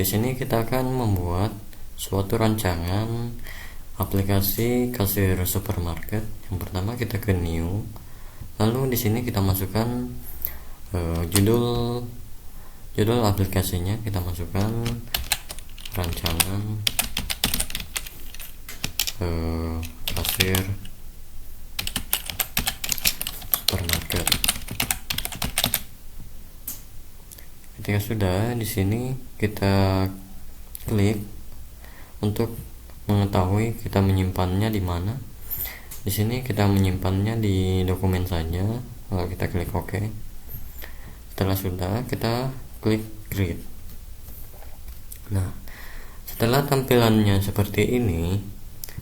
di sini kita akan membuat suatu rancangan aplikasi kasir supermarket. Yang pertama kita ke new, lalu di sini kita masukkan judul aplikasinya, kita masukkan rancangan kasir supermarket. Ketika sudah, di sini kita klik untuk mengetahui kita menyimpannya di mana. Di sini kita menyimpannya di dokumen saja. Lalu kita klik OK. Setelah sudah, kita klik create. Nah, setelah tampilannya seperti ini,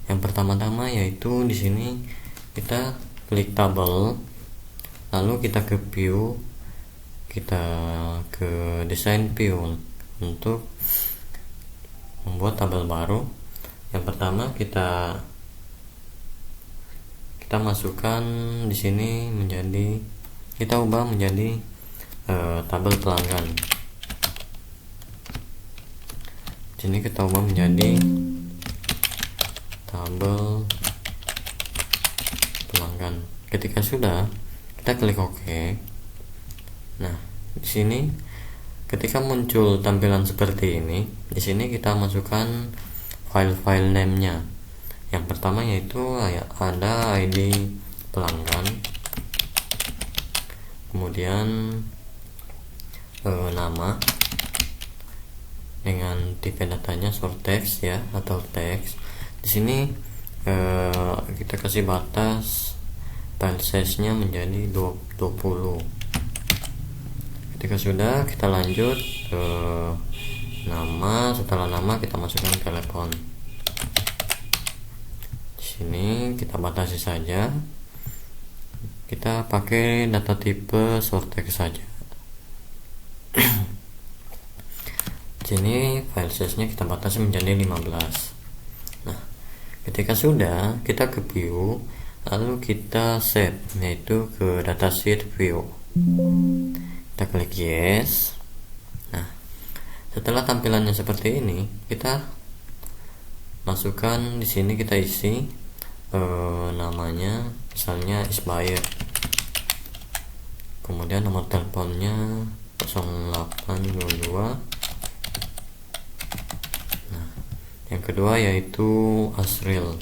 yang pertama-tama yaitu di sini kita klik tabel, lalu kita ke view, kita ke design view untuk membuat tabel baru. Yang pertama kita masukkan di sini kita ubah menjadi tabel pelanggan. Di sini kita ubah menjadi tabel pelanggan. Ketika sudah, kita klik OK. Nah, di sini ketika muncul tampilan seperti ini, di sini kita masukkan file name-nya. Yang pertama yaitu ada ID pelanggan, kemudian nama dengan tipe datanya short text ya atau teks. Di sini kita kasih batas file size-nya menjadi 20. Ketika sudah, kita lanjut ke nama. Setelah nama kita masukkan telepon. Di sini kita batasi saja. Kita pakai data tipe short text saja. Di sini file size-nya kita batasi menjadi 15. Nah, ketika sudah, kita ke view, lalu kita set, yaitu ke datasheet view. Kita klik yes. Nah, setelah tampilannya seperti ini, kita masukkan di sini, kita isi namanya, misalnya Isbair, kemudian nomor teleponnya 0822. Nah, yang kedua yaitu Asril,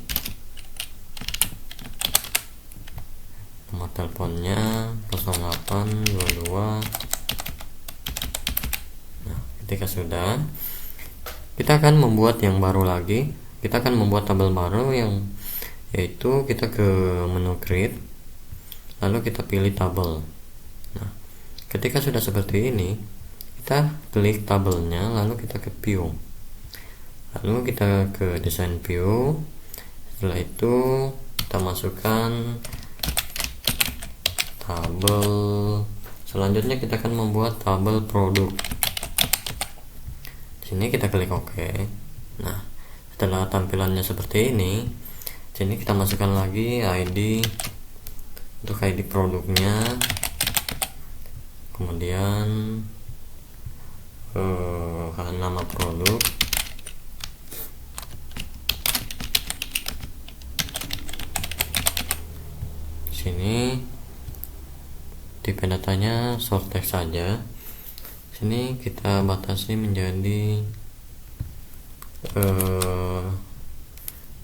nomor teleponnya 0822. Ketika sudah, kita akan membuat yang baru lagi. Kita akan membuat tabel baru yaitu kita ke menu create, lalu kita pilih tabel. Nah, ketika sudah seperti ini, kita klik tabelnya, lalu kita ke view, lalu kita ke design view. Setelah itu kita masukkan tabel. Selanjutnya kita akan membuat tabel produk. Sini kita klik OK. Nah, setelah tampilannya seperti ini, sini kita masukkan lagi ID untuk ID produknya, kemudian nama produk, sini tipe datanya short text saja. Sini kita batasi menjadi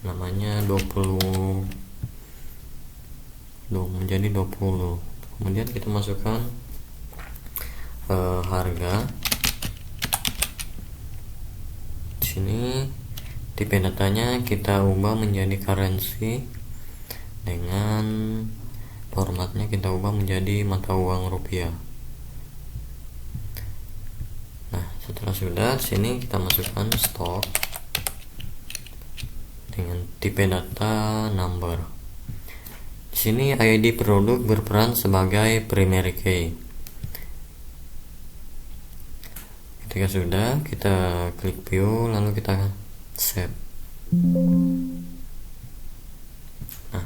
namanya 20 menjadi 20. Kemudian kita masukkan harga. Di sini tipe datanya kita ubah menjadi currency, dengan formatnya kita ubah menjadi mata uang rupiah. Setelah sudah, sini kita masukkan stok dengan tipe data number. Di sini ID produk berperan sebagai primary key. Ketika sudah, kita klik view, lalu kita save. Nah,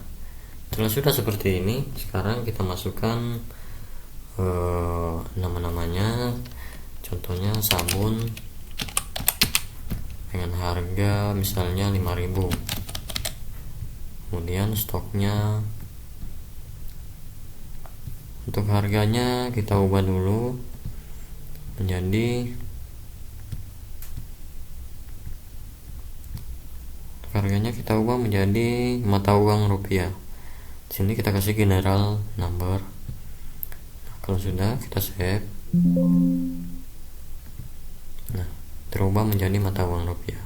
setelah sudah seperti ini, sekarang kita masukkan nama-namanya. Contohnya sabun dengan harga misalnya 5.000. Kemudian stoknya, untuk harganya kita ubah dulu menjadi, harganya kita ubah menjadi mata uang rupiah. Sini kita kasih general number. Kalau sudah, kita save. Nah, terubah menjadi mata uang rupiah.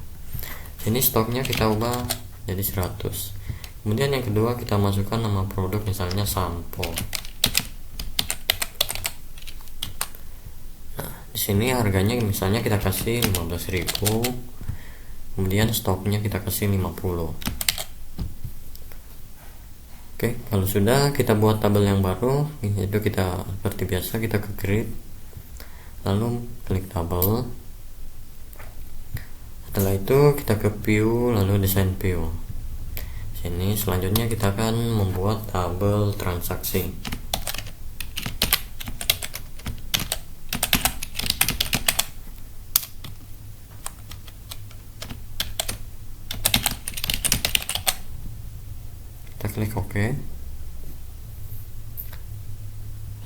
Ini stoknya kita ubah jadi 100. Kemudian yang kedua, kita masukkan nama produk, misalnya sampo. Nah, di sini harganya misalnya kita kasih 15.000. Kemudian stoknya kita kasih 50. Oke, kalau sudah, kita buat tabel yang baru, yaitu kita seperti biasa kita ke grid, lalu klik tabel. Setelah itu kita ke view, lalu desain view. Sini selanjutnya kita akan membuat tabel transaksi. Kita klik OK.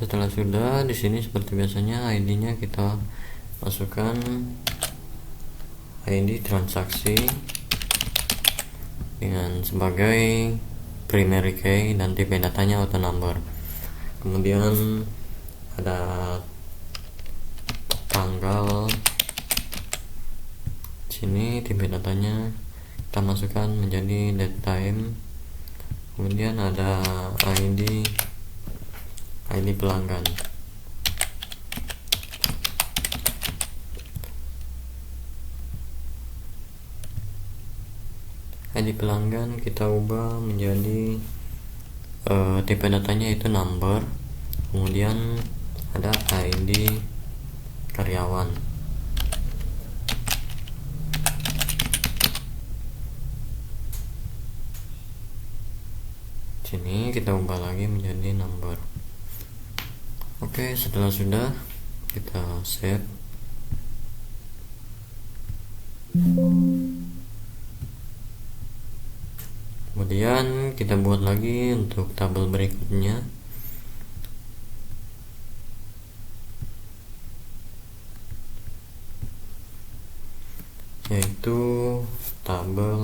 Setelah sudah, di sini seperti biasanya ID-nya kita masukkan ID transaksi dengan sebagai primary key dan tipe datanya auto number. Kemudian ada tanggal. Sini tipe datanya kita masukkan menjadi date time. Kemudian ada ID pelanggan. ID pelanggan kita ubah menjadi tipe datanya itu number. Kemudian ada ID karyawan. Sini kita ubah lagi menjadi number. Oke, setelah sudah, kita save. Kemudian kita buat lagi untuk tabel berikutnya, yaitu tabel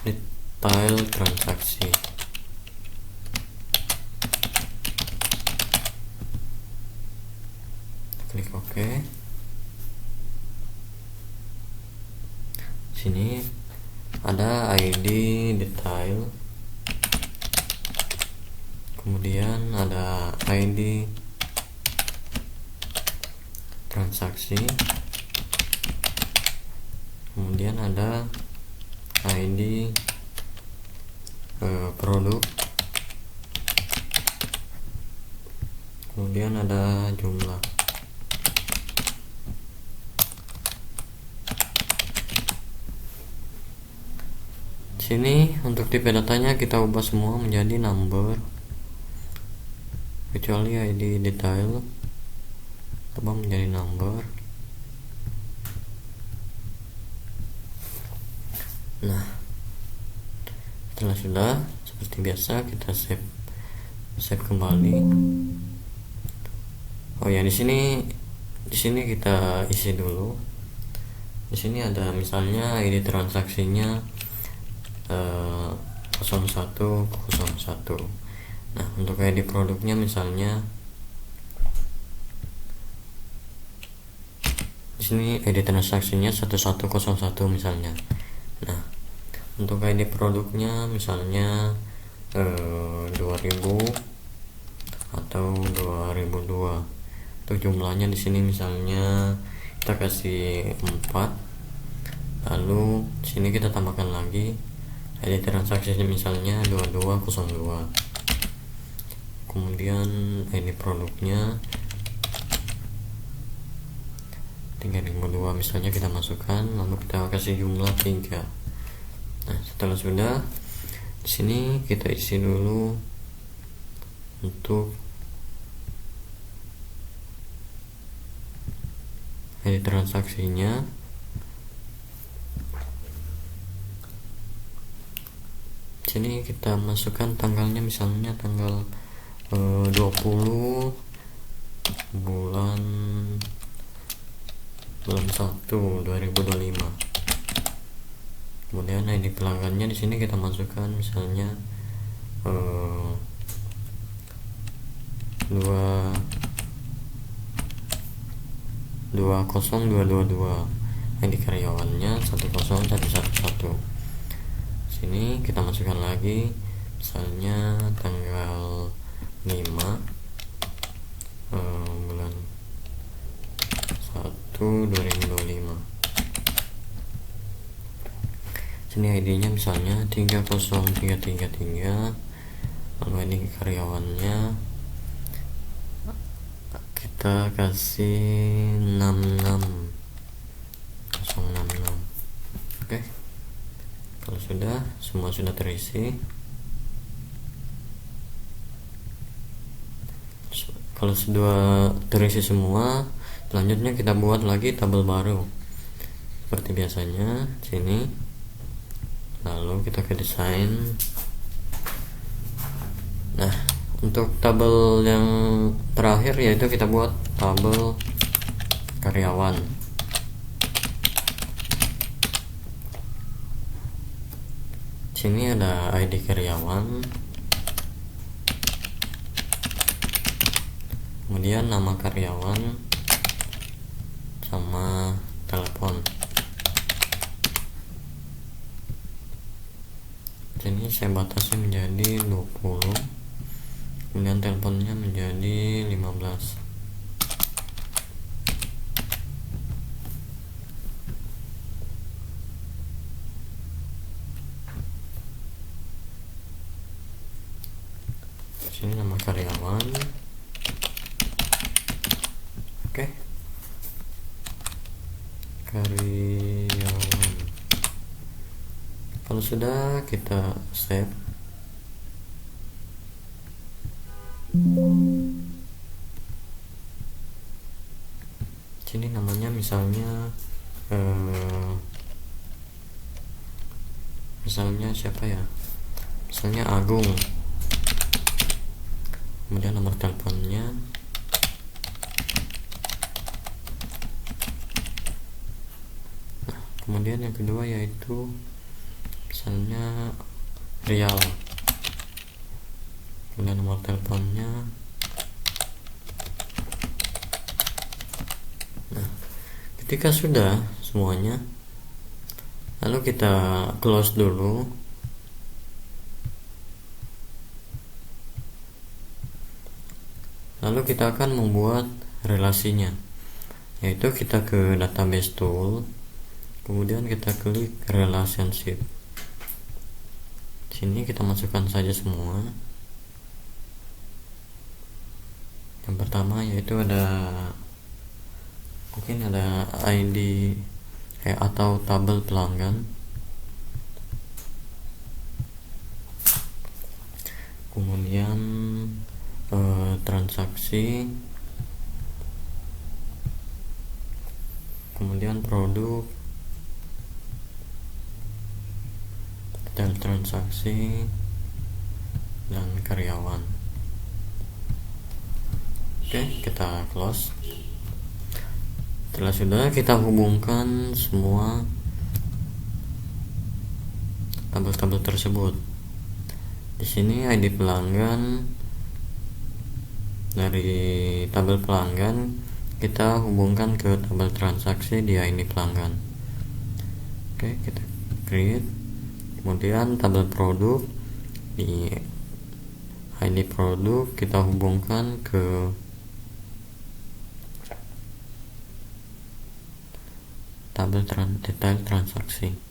detail transaksi. Klik OK. Sini ada ID detail, kemudian ada ID transaksi, kemudian ada ID produk, kemudian ada jumlah. Sini untuk tipe datanya kita ubah semua menjadi number, kecuali ID detail, ubah menjadi number. Nah, setelah sudah, seperti biasa kita save kembali. Oh ya, di sini kita isi dulu. Di sini ada misalnya ID transaksinya 0101. Nah, untuk ID produknya misalnya di sini ID transaksinya 1101 misalnya. Nah, untuk ID produknya misalnya 2000 atau 2002. Untuk jumlahnya di sini misalnya kita kasih 4. Lalu di sini kita tambahkan lagi ID transaksinya misalnya 2202. Kemudian ID produknya 3002 misalnya kita masukkan, lalu kita kasih jumlah 3. Nah, setelah sudah, di sini kita isi dulu untuk ID transaksinya. Sini kita masukkan tanggalnya, misalnya tanggal 20 bulan 1 2025. Kemudian ID pelanggannya di sini kita masukkan misalnya 20222. ID karyawannya 10111. Sini kita masukkan lagi misalnya tanggal 5 bulan 1 2025. Sini ID-nya misalnya 30333. Lalu ini karyawannya kita kasih 66066. Oke. Kalau sudah, semua sudah terisi. Kalau sudah terisi semua, selanjutnya kita buat lagi tabel baru seperti biasanya sini. Lalu kita ke desain. Nah, untuk tabel yang terakhir yaitu kita buat tabel karyawan. Sini ada ID karyawan, kemudian nama karyawan sama telepon. Sini saya batasi menjadi 20, kemudian teleponnya menjadi 15. Sini nama karyawan. Oke. Karyawan. Kalau sudah, kita save. Sini namanya misalnya siapa ya, misalnya Agung, kemudian nomor teleponnya. Nah, kemudian yang kedua yaitu misalnya Rial, kemudian nomor teleponnya. Nah, ketika sudah semuanya, lalu kita close dulu. Lalu kita akan membuat relasinya, yaitu kita ke database tool, kemudian kita klik relationship. Sini kita masukkan saja semua. Yang pertama yaitu mungkin ada ID atau tabel pelanggan, kemudian transaksi, kemudian produk, detail transaksi, dan karyawan. Oke, kita close. Setelah sudah, kita hubungkan semua tabel-tabel tersebut. Di sini ID pelanggan, dari tabel pelanggan kita hubungkan ke tabel transaksi di ID pelanggan. Oke, kita create. Kemudian tabel produk, di ID produk kita hubungkan ke tabel detail transaksi.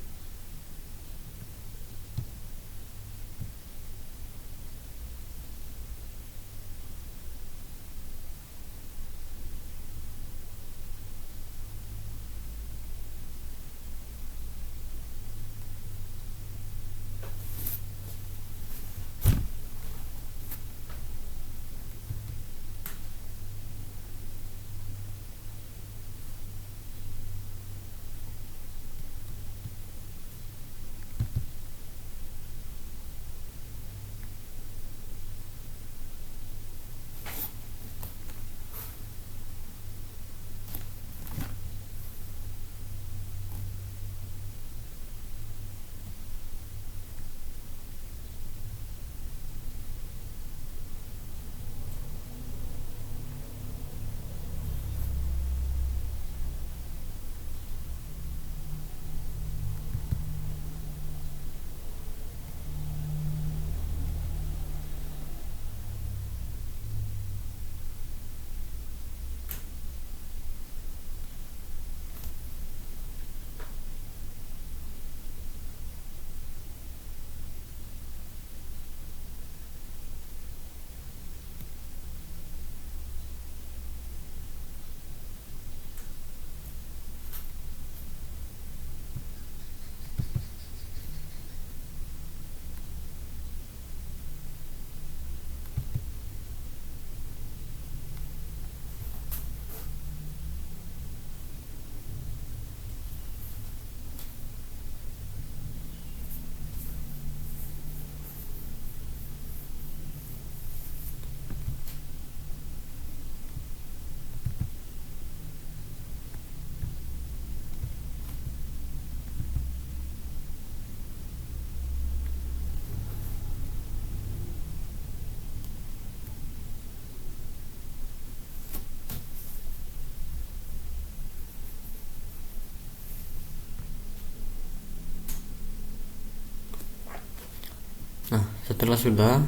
Setelah sudah,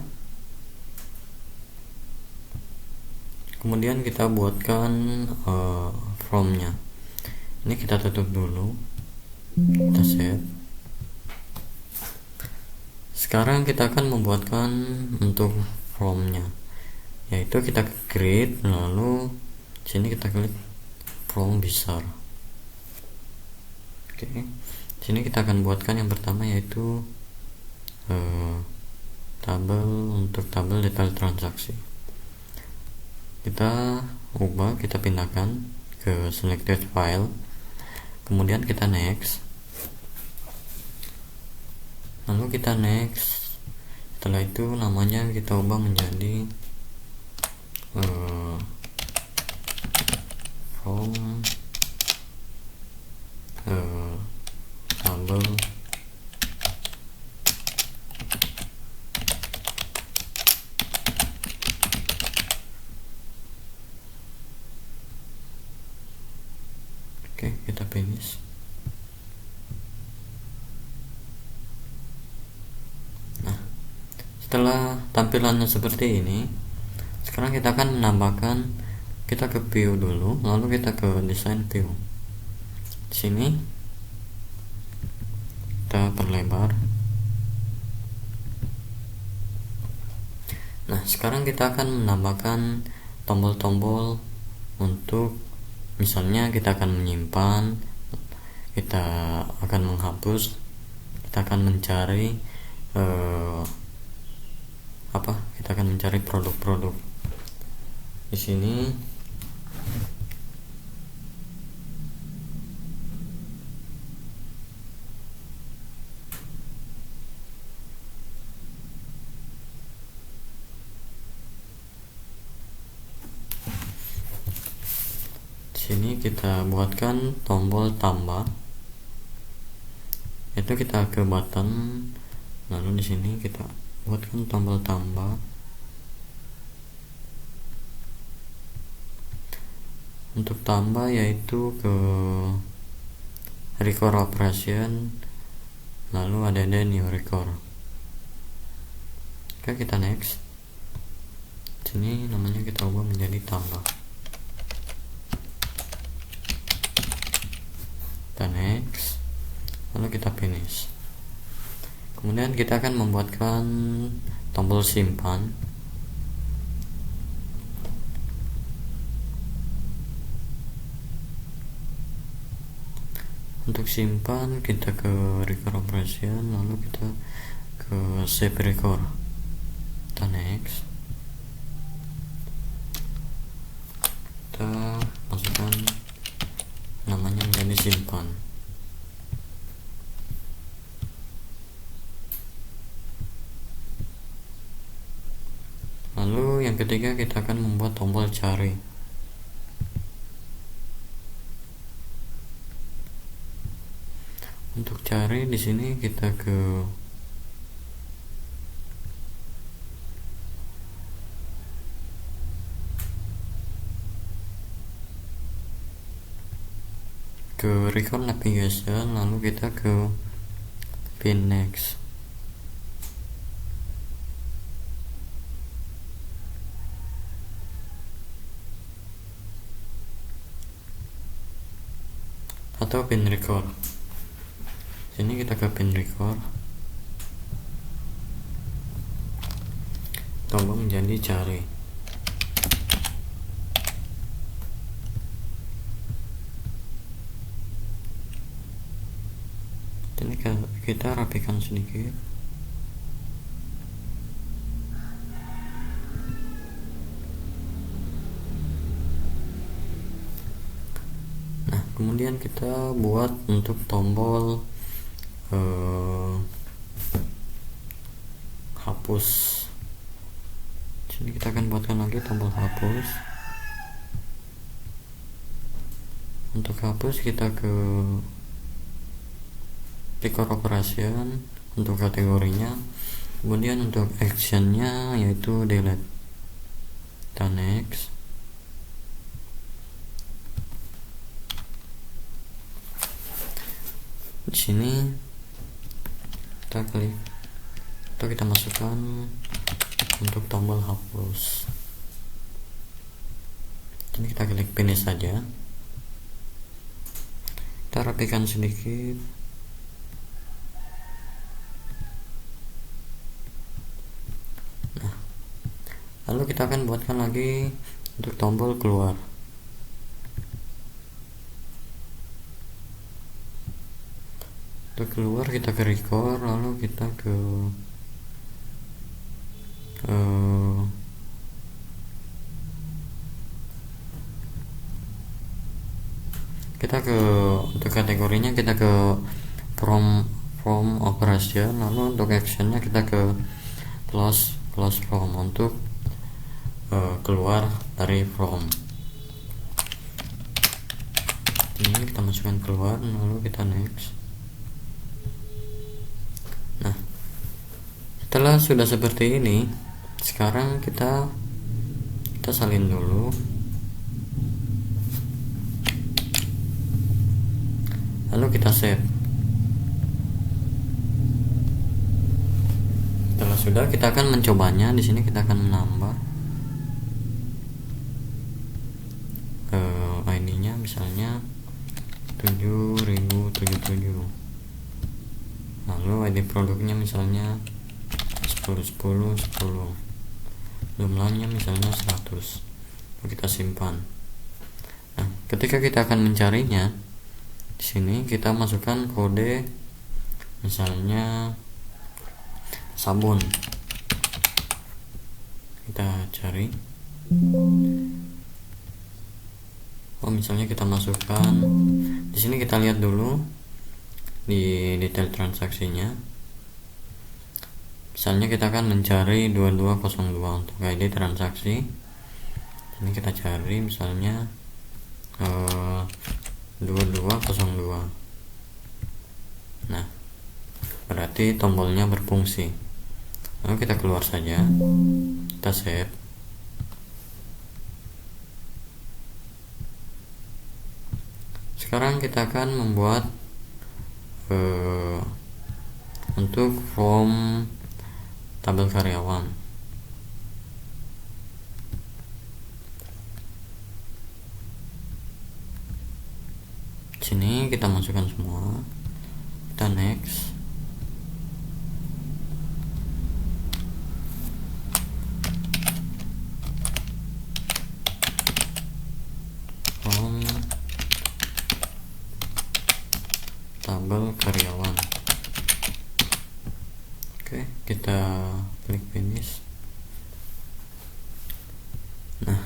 kemudian kita buatkan formnya. Ini kita tutup dulu, kita save. Sekarang kita akan membuatkan untuk formnya, yaitu kita create, lalu sini kita klik form besar. Oke, sini kita akan buatkan yang pertama, yaitu tabel untuk tabel detail transaksi. Kita ubah, kita pindahkan ke selected file, kemudian kita next, lalu kita next. Setelah itu namanya kita ubah menjadi form tabel Oke, kita finish. Nah, setelah tampilannya seperti ini, sekarang kita akan menambahkan, kita ke view dulu, lalu kita ke design view. Di sini kita perlebar. Nah, sekarang kita akan menambahkan tombol-tombol untuk, misalnya kita akan menyimpan, kita akan menghapus, kita akan mencari kita akan mencari produk-produk. Di sini kita buatkan tombol tambah, itu kita ke button, lalu di sini kita buatkan tombol tambah. Untuk tambah yaitu ke record operation, lalu ada new record. Oke, kita next. Sini namanya kita ubah menjadi tambah. Kita next, lalu kita finish. Kemudian kita akan membuatkan tombol simpan. Untuk simpan kita ke record operation, lalu kita ke save record. Kita next, kita masukkan namanya menjadi simpan. Lalu yang ketiga kita akan membuat tombol cari. Untuk cari di sini kita ke record navigation, lalu kita ke pin next. Atau pin record. Sini kita ke pin record, tombol menjadi cari. Ini kita rapikan sedikit. Nah, kemudian kita buat untuk tombol hapus. Sini kita akan buatkan lagi tombol hapus. Untuk hapus kita ke record operation untuk kategorinya, kemudian untuk actionnya yaitu delete. Kita next. Di sini kita klik atau kita masukkan untuk tombol hapus. Ini kita klik finish saja, kita rapikan sedikit. Nah, lalu kita akan buatkan lagi untuk tombol keluar. Untuk keluar kita ke record, lalu kita ke untuk kategorinya kita ke from operation, lalu untuk actionnya kita ke close from, untuk keluar dari from. Ini kita masukkan keluar, lalu kita next. Nah, setelah sudah seperti ini, sekarang kita salin dulu, lalu kita save. Setelah sudah, kita akan mencobanya. Di sini kita akan menambah ID-nya, misalnya 7077. Lalu ID produknya misalnya 10 jumlahnya misalnya 100. Lalu kita simpan. Nah, ketika kita akan mencarinya, di sini kita masukkan kode, misalnya sabun. Kita cari. Misalnya kita masukkan di sini, kita lihat dulu di detail transaksinya. Misalnya kita akan mencari 2202 untuk ID transaksi. Ini kita cari misalnya 2202. Nah, berarti tombolnya berfungsi. Lalu kita keluar saja, kita save. Sekarang kita akan membuat untuk form tabel karyawan. Sini kita masukkan semua, kita next. Form tabel karyawan. Oke, kita klik finish. Nah,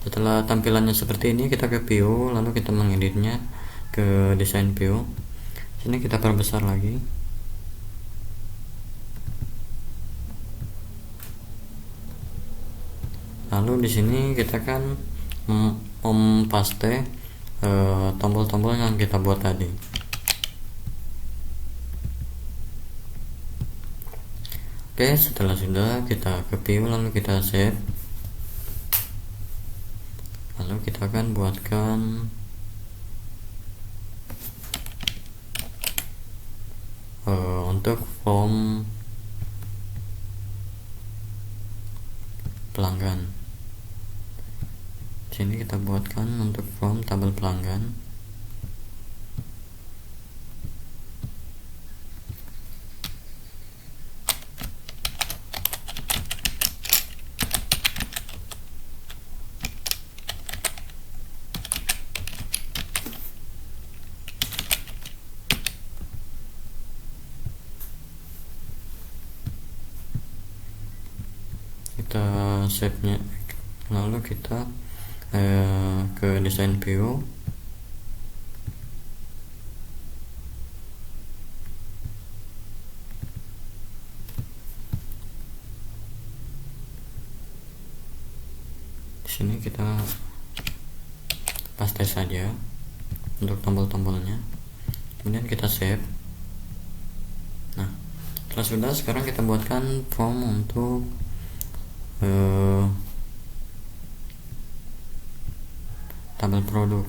setelah tampilannya seperti ini, kita ke view, lalu kita mengeditnya ke design view. Sini kita perbesar lagi. Lalu di sini kita kan paste tombol-tombol yang kita buat tadi. Oke, setelah sudah, kita ke view, lalu kita save. Lalu kita akan buatkan untuk form pelanggan. Sini kita buatkan untuk form tabel pelanggan. Kita save nya, lalu kita ke design view. Di sini kita paste saja untuk tombol-tombolnya, kemudian kita save. Nah, setelah sudah, sekarang kita buatkan form untuk tabel produk.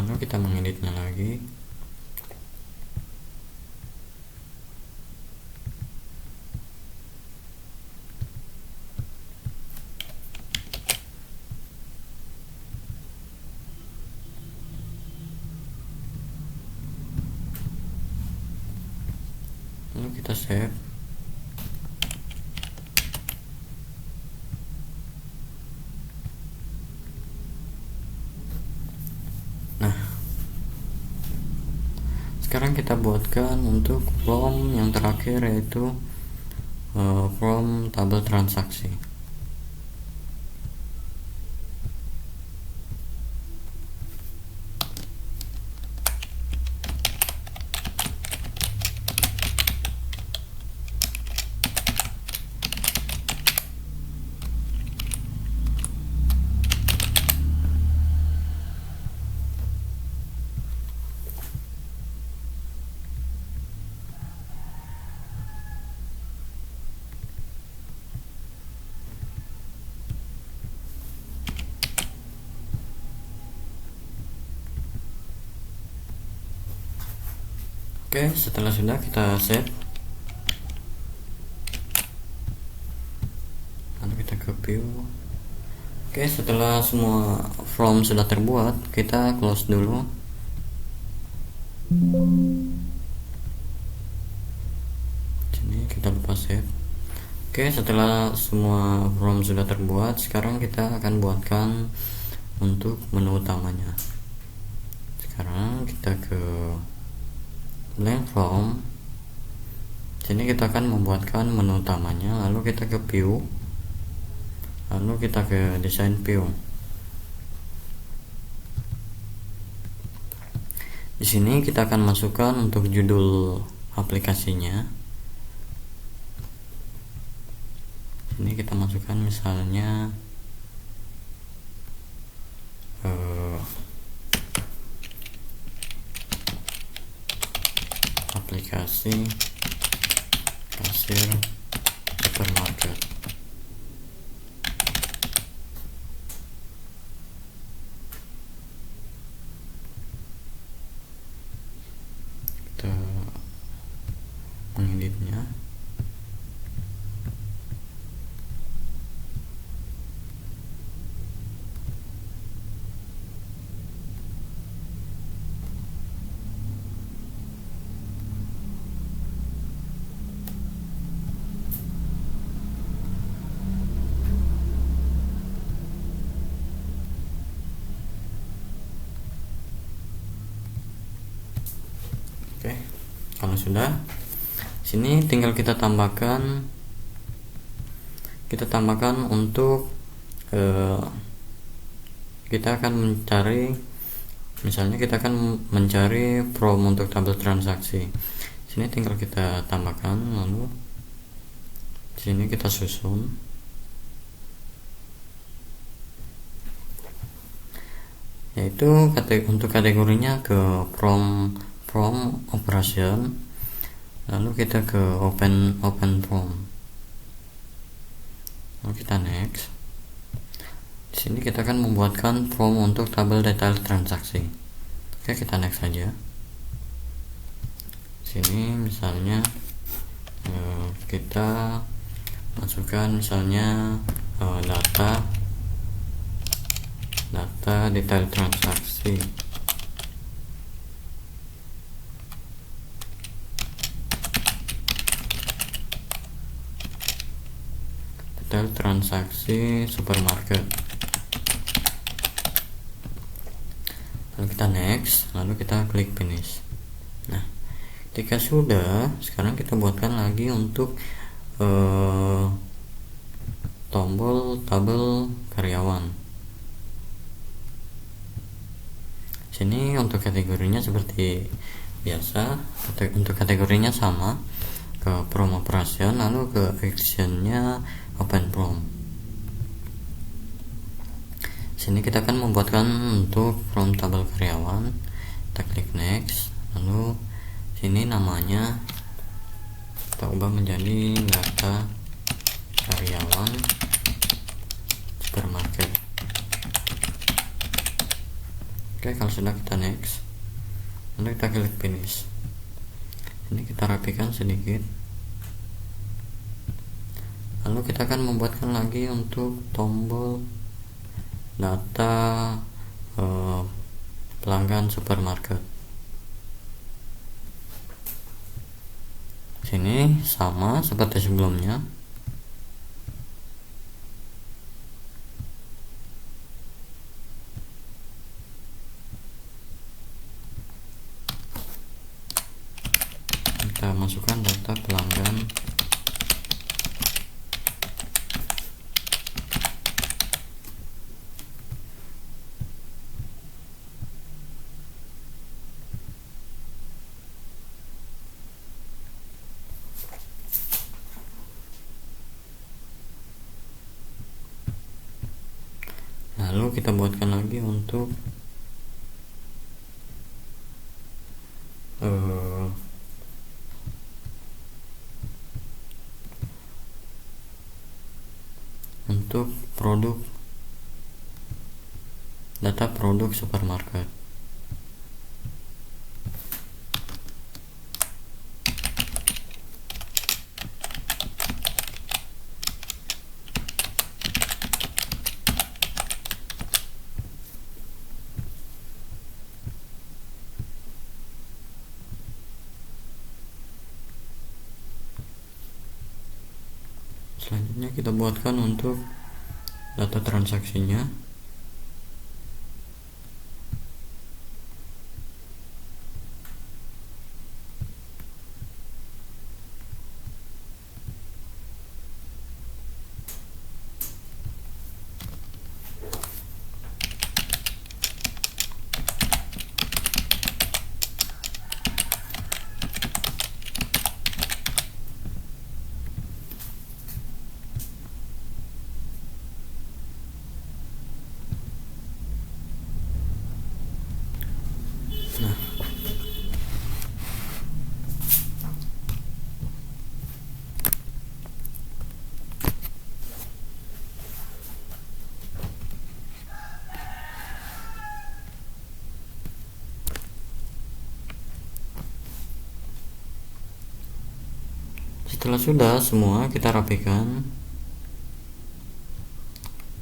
lalu kita mengeditnya lagi. Lalu kita save. Nah, sekarang kita buatkan untuk from yang terakhir, yaitu from tabel transaksi. Oke, setelah sudah kita save, lalu kita ke view. Oke, setelah semua from sudah terbuat, kita close dulu. Sini kita lupa save. Oke, setelah semua from sudah terbuat, sekarang kita akan buatkan untuk menu utamanya. Sekarang kita ke blank from. Sini kita akan membuatkan menu utamanya, lalu kita ke view, lalu kita ke design view. Di sini kita akan masukkan untuk judul aplikasinya. Ini kita masukkan misalnya aplikasi kasir supermarket. Kita mengeditnya. Oke, kalau sudah, sini tinggal kita tambahkan untuk kita akan mencari, misalnya kita akan mencari from untuk tabel transaksi. Sini tinggal kita tambahkan, lalu sini kita susun. Yaitu untuk kategorinya ke from operation, lalu kita ke open from, lalu kita next. Di sini kita akan membuatkan from untuk tabel detail transaksi. Oke, kita next saja. Sini misalnya kita masukkan misalnya data detail transaksi. Detail transaksi supermarket. Lalu kita next, lalu kita klik finish. Nah, ketika sudah, sekarang kita buatkan lagi untuk tombol tabel karyawan. Sini untuk kategorinya seperti biasa, untuk kategorinya sama, ke from operation, lalu ke actionnya open from. Sini kita akan membuatkan untuk from tabel karyawan. Kita klik next, lalu sini namanya kita ubah menjadi data karyawan supermarket. Oke, Oke, kalau sudah kita next, lalu kita klik finish. Ini kita rapikan sedikit, lalu kita akan membuatkan lagi untuk tombol data pelanggan supermarket. Sini sama seperti sebelumnya. Kita masukkan data pelanggan. Lalu kita buatkan lagi untuk produk, data produk supermarket. Selanjutnya kita buatkan untuk data transaksinya. Setelah sudah semua kita rapikan,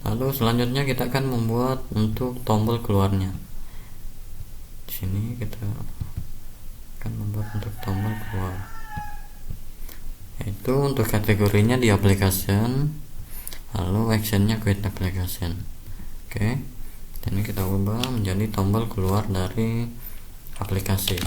lalu selanjutnya kita akan membuat untuk tombol keluarnya. Di sini kita akan membuat untuk tombol keluar, yaitu untuk kategorinya di application, lalu actionnya create application. Oke, ini kita ubah menjadi tombol keluar dari aplikasi.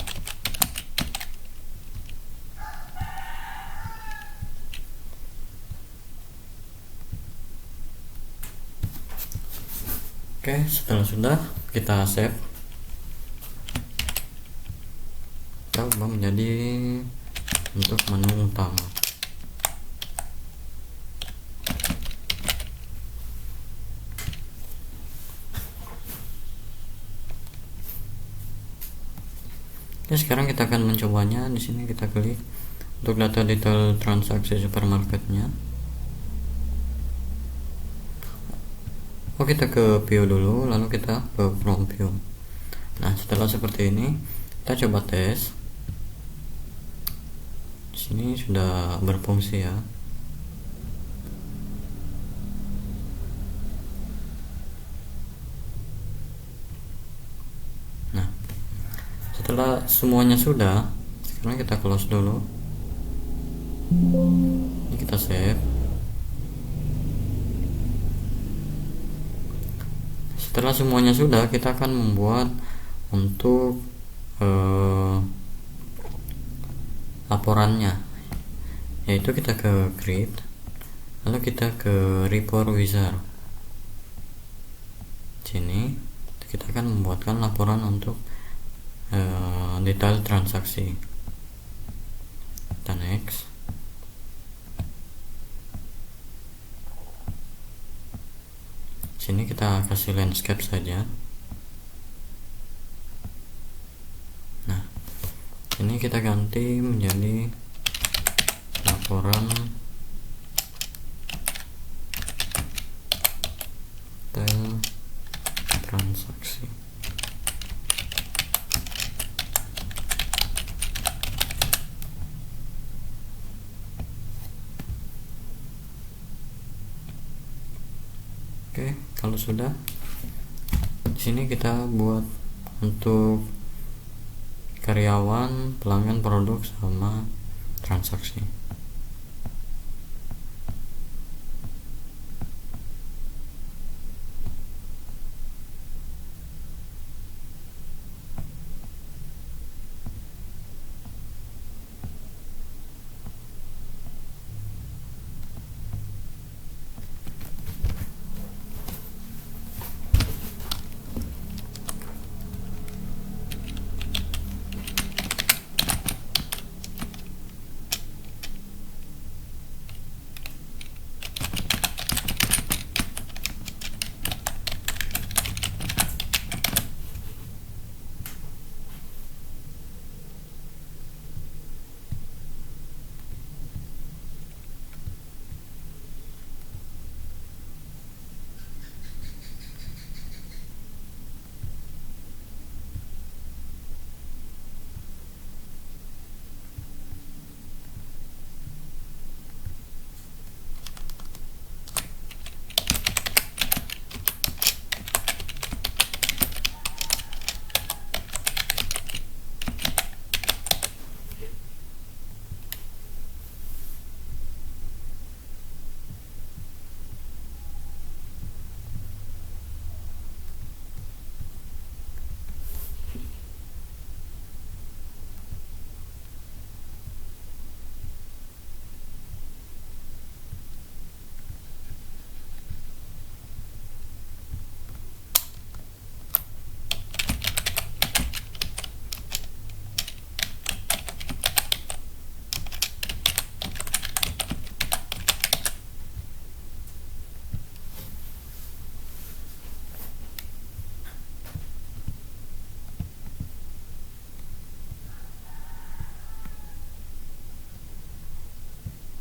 Oke, setelah sudah kita save, kita ubah menjadi untuk menu utama. Oke, sekarang kita akan mencobanya. Di sini kita klik untuk data detail transaksi supermarketnya. Oh, kita ke view dulu, lalu kita ke from view. Nah, setelah seperti ini, kita coba tes. Di sini sudah berfungsi ya. Nah, setelah semuanya sudah, sekarang kita close dulu. Ini kita save. Setelah semuanya sudah, kita akan membuat untuk laporannya, yaitu kita ke grid, lalu kita ke report wizard. Sini kita akan membuatkan laporan untuk detail transaksi. Kita next. Sini kita kasih landscape saja. Nah, ini kita ganti menjadi laporan detail transaksi. Oke, kalau sudah, di sini kita buat untuk karyawan, pelanggan, produk, sama transaksi.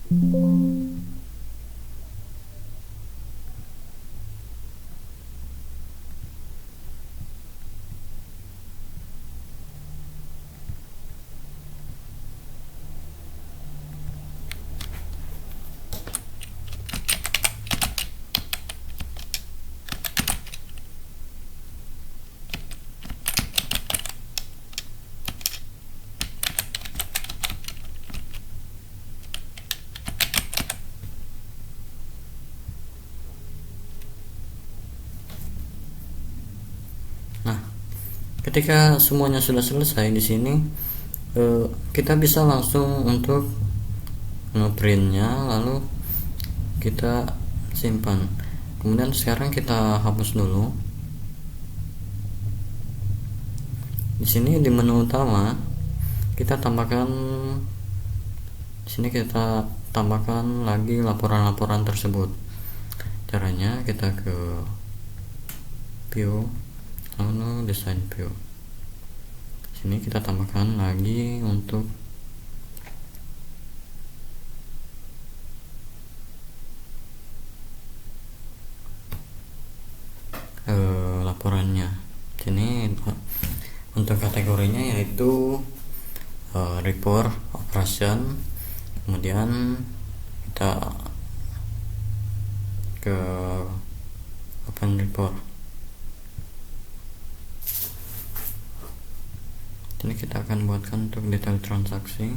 Nah, ketika semuanya sudah selesai di sini, kita bisa langsung untuk ngeprintnya, lalu kita simpan. Kemudian sekarang kita hapus dulu. Di sini di menu utama kita tambahkan, di sini kita tambahkan lagi laporan-laporan tersebut. Caranya kita ke view, lalu design view. Sini kita tambahkan lagi untuk laporannya. Sini untuk kategorinya yaitu report operation, kemudian kita ke open report. Ini kita akan buatkan untuk detail transaksi.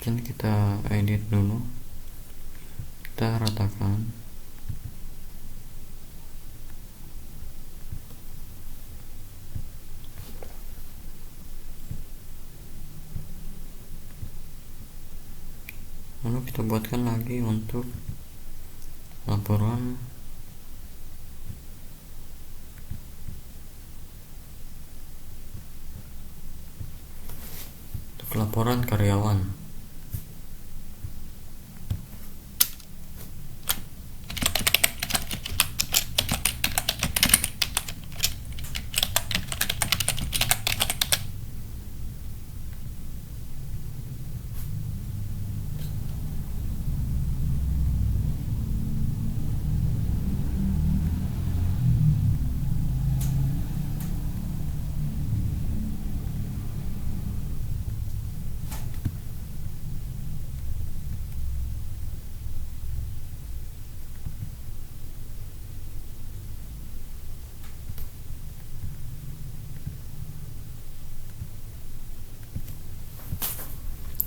Ini kita edit dulu, kita ratakan. Lalu kita buatkan lagi untuk laporan karyawan.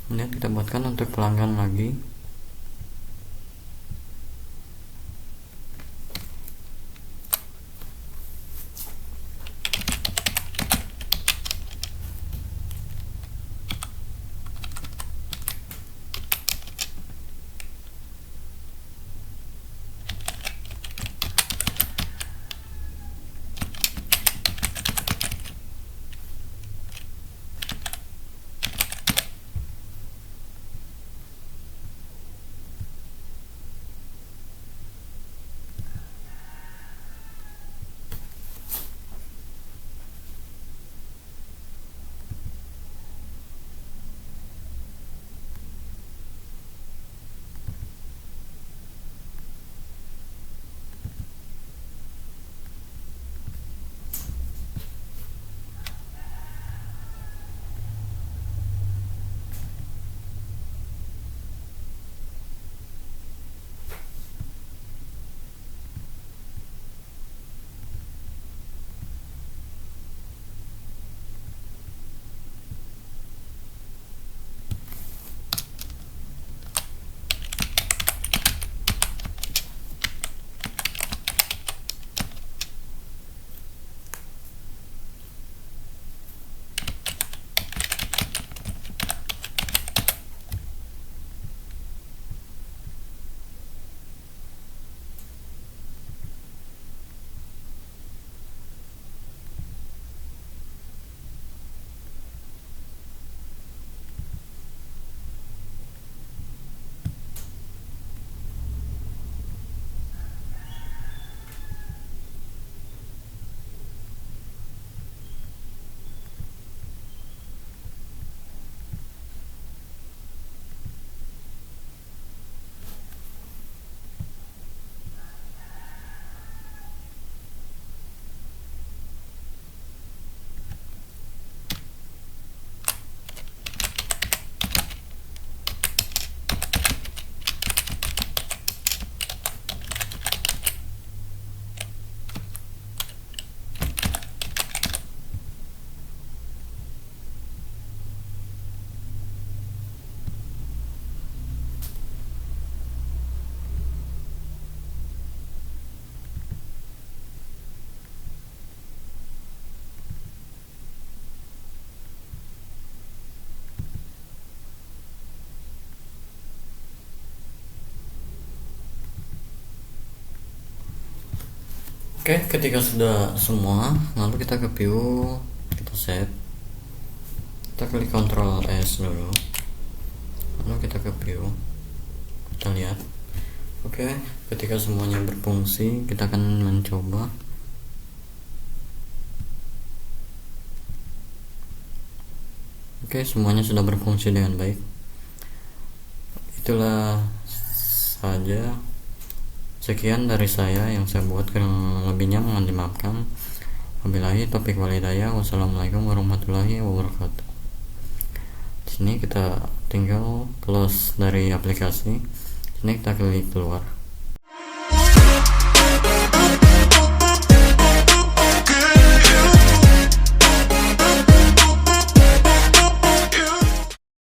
Kemudian kita buatkan untuk pelanggan lagi. Oke, ketika sudah semua, lalu kita ke view, kita set, kita klik Ctrl S dulu, lalu kita ke view, kita lihat. Oke, ketika semuanya berfungsi, kita akan mencoba. Oke, semuanya sudah berfungsi dengan baik. Itulah saja. Sekian dari saya yang saya buat, kurang lebihnya mohon dimaafkan. Wabillahi taufiq wal hidayah. Wassalamualaikum warahmatullahi wabarakatuh. Di sini kita tinggal close dari aplikasi. Sini kita klik keluar.